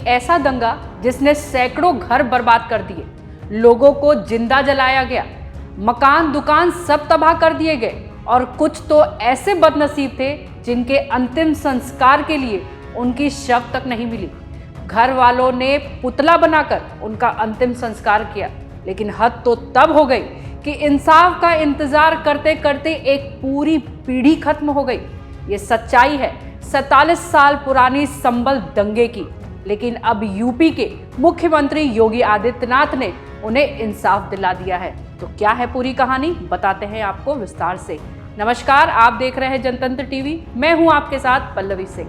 ऐसा दंगा जिसने सैकड़ों घर बर्बाद कर दिए, लोगों को जिंदा जलाया गया, मकान दुकान सब तबाह कर दिए गए और कुछ तो ऐसे बदनसीब थे जिनके अंतिम संस्कार के लिए उनकी शव तक नहीं मिली। घर वालों ने पुतला बनाकर उनका अंतिम संस्कार किया, लेकिन हद तो तब हो गई कि इंसाफ का इंतजार करते करते एक पूरी पीढ़ी खत्म हो गई। ये सच्चाई है 47 साल पुरानी संभल दंगे की, लेकिन अब यूपी के मुख्यमंत्री योगी आदित्यनाथ ने उन्हें इंसाफ दिला दिया है। तो क्या है पूरी कहानी, बताते हैं आपको विस्तार से। नमस्कार, आप देख रहे हैं जनतंत्र टीवी, मैं हूं आपके साथ पल्लवी सिंह।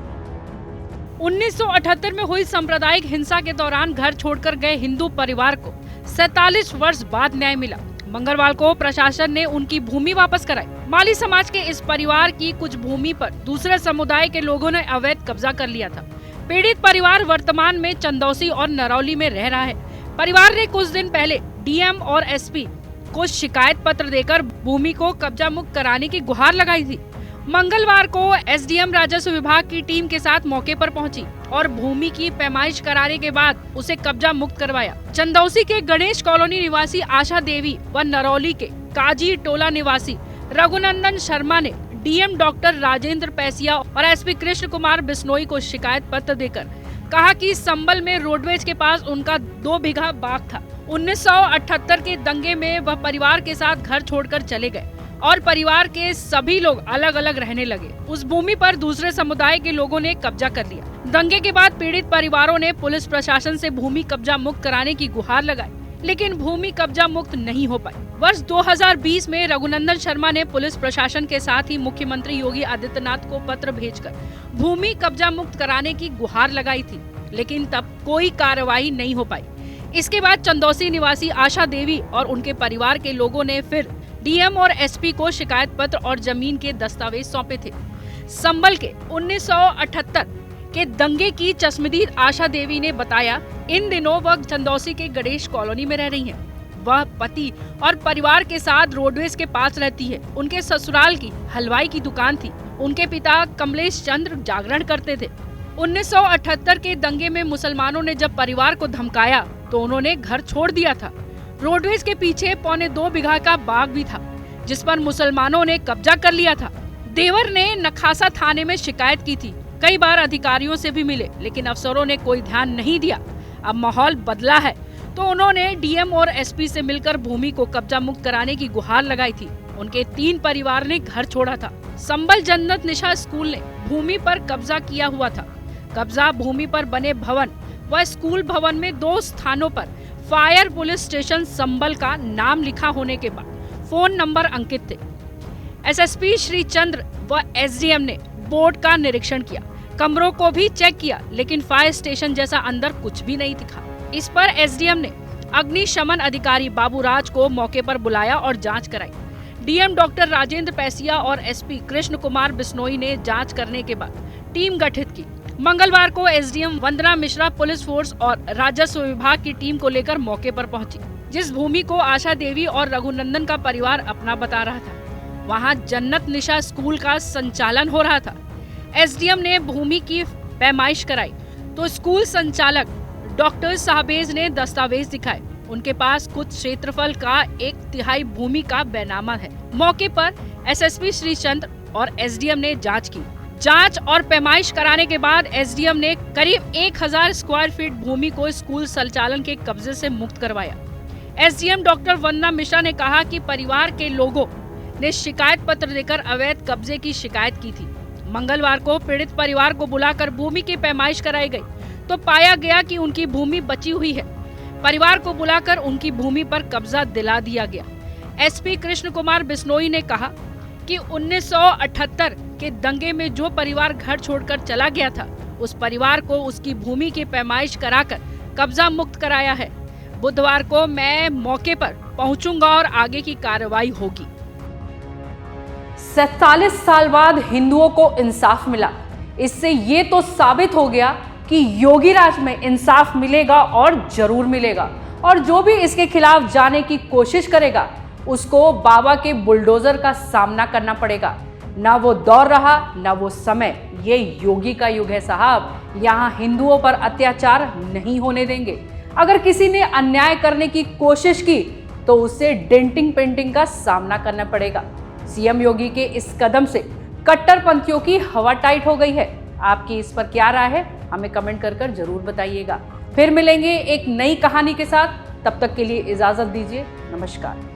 1978 में हुई सांप्रदायिक हिंसा के दौरान घर छोड़कर गए हिंदू परिवार को 47 वर्ष बाद न्याय मिला। मंगलवार को प्रशासन ने उनकी भूमि वापस कराई। माली समाज के इस परिवार की कुछ भूमि पर दूसरे समुदाय के लोगों ने अवैध कब्जा कर लिया था। पीड़ित परिवार वर्तमान में चंदौसी और नरौली में रह रहा है। परिवार ने कुछ दिन पहले डीएम और एसपी को शिकायत पत्र देकर भूमि को कब्जा मुक्त कराने की गुहार लगाई थी। मंगलवार को एसडीएम राजस्व विभाग की टीम के साथ मौके पर पहुंची और भूमि की पैमाइश कराने के बाद उसे कब्जा मुक्त करवाया। चंदौसी के गणेश कॉलोनी निवासी आशा देवी व नरौली के काजी टोला निवासी रघुनंदन शर्मा ने डीएम डॉक्टर राजेंद्र पैसिया और एसपी कृष्ण कुमार बिश्नोई को शिकायत पत्र देकर कहा कि संभल में रोडवेज के पास उनका 2 बीघा बाग था। 1978 के दंगे में वह परिवार के साथ घर छोड़कर चले गए और परिवार के सभी लोग अलग अलग रहने लगे। उस भूमि पर दूसरे समुदाय के लोगों ने कब्जा कर लिया। दंगे के बाद पीड़ित परिवारों ने पुलिस प्रशासन से भूमि कब्जा मुक्त कराने की गुहार लगाई, लेकिन भूमि कब्जा मुक्त नहीं हो पाई। वर्ष 2020 में रघुनंदन शर्मा ने पुलिस प्रशासन के साथ ही मुख्यमंत्री योगी आदित्यनाथ को पत्र भेजकर भूमि कब्जा मुक्त कराने की गुहार लगाई थी, लेकिन तब कोई कार्रवाई नहीं हो पाई। इसके बाद चंदौसी निवासी आशा देवी और उनके परिवार के लोगों ने फिर डीएम और एसपी को शिकायत पत्र और जमीन के दस्तावेज सौंपे थे। संभल के 1978 के दंगे की चश्मदीद आशा देवी ने बताया, इन दिनों वह चंदौसी के गणेश कॉलोनी में रह रही हैं। वह पति और परिवार के साथ रोडवेज के पास रहती है। उनके ससुराल की हलवाई की दुकान थी। उनके पिता कमलेश चंद्र जागरण करते थे। 1978 के दंगे में मुसलमानों ने जब परिवार को धमकाया तो उन्होंने घर छोड़ दिया था। रोडवेज के पीछे 2.25 बीघा का बाग भी था, जिस पर मुसलमानों ने कब्जा कर लिया था। देवर ने नखासा थाने में शिकायत की थी। कई बार अधिकारियों से भी मिले, लेकिन अफसरों ने कोई ध्यान नहीं दिया। अब माहौल बदला है तो उन्होंने डीएम और एसपी से मिलकर भूमि को कब्जा मुक्त कराने की गुहार लगाई थी। उनके 3 परिवार ने घर छोड़ा था। संभल जन्नत निशा स्कूल ने भूमि पर कब्जा किया हुआ था। कब्जा भूमि पर बने भवन व स्कूल भवन में 2 स्थानों पर फायर पुलिस स्टेशन संभल का नाम लिखा होने के बाद फोन नंबर अंकित थे। एसएसपी श्री चंद्र व एसडीएम ने बोर्ड का निरीक्षण किया, कमरों को भी चेक किया, लेकिन फायर स्टेशन जैसा अंदर कुछ भी नहीं दिखा। इस पर एसडीएम ने अग्निशमन अधिकारी बाबूराज को मौके पर बुलाया और जांच कराई। डीएम डॉक्टर राजेंद्र पैसिया और एसपी कृष्ण कुमार बिश्नोई ने जांच करने के बाद टीम गठित की। मंगलवार को एसडीएम वंदना मिश्रा पुलिस फोर्स और राजस्व विभाग की टीम को लेकर मौके पर पहुंची। जिस भूमि को आशा देवी और रघुनंदन का परिवार अपना बता रहा था, वहां जन्नत निशा स्कूल का संचालन हो रहा था। एसडीएम ने भूमि की पैमाइश कराई तो स्कूल संचालक डॉक्टर साहबेज ने दस्तावेज दिखाए। उनके पास कुछ क्षेत्रफल का 1/3 भूमि का बैनामा है। मौके पर एसएसपी श्री चंद्र और एसडीएम ने जांच की। जांच और पैमाइश कराने के बाद एसडीएम ने करीब 1000 स्क्वायर फीट भूमि को स्कूल संचालन के कब्जे से मुक्त करवाया। एसडीएम डॉक्टर वंदना मिश्रा ने कहा कि परिवार के लोगों ने शिकायत पत्र देकर अवैध कब्जे की शिकायत की थी। मंगलवार को पीड़ित परिवार को बुलाकर भूमि की पैमाइश कराई गई तो पाया गया कि उनकी भूमि बची हुई है। परिवार को बुलाकर उनकी भूमि पर कब्जा दिला दिया गया। एसपी कृष्ण कुमार बिश्नोई ने कहा कि 1978 के दंगे में जो परिवार घर छोड़कर चला गया था, उस परिवार को उसकी भूमि की पैमाइश कराकर कब्जा मुक्त कराया है। बुधवार को मैं मौके पर पहुंचूंगा और आगे की कार्रवाई होगी। 47 साल बाद हिंदुओं को इंसाफ मिला। इससे ये तो साबित हो गया कि योगी राज में इंसाफ मिलेगा और जरूर मिलेगा, और जो भी इसके खिलाफ जाने की कोशिश करेगा उसको बाबा के बुलडोजर का सामना करना पड़ेगा। ना वो दौर रहा ना वो समय। ये योगी का युग है साहब। यहाँ हिंदुओं पर अत्याचार नहीं होने देंगे। अगर किसी ने अन्याय करने की कोशिश की तो उसे डेंटिंग पेंटिंग का सामना करना पड़ेगा। सीएम योगी के इस कदम से कट्टरपंथियों की हवा टाइट हो गई है। आपकी इस पर क्या राय है, हमें कमेंट कर जरूर बताइएगा। फिर मिलेंगे एक नई कहानी के साथ। तब तक के लिए इजाजत दीजिए। नमस्कार।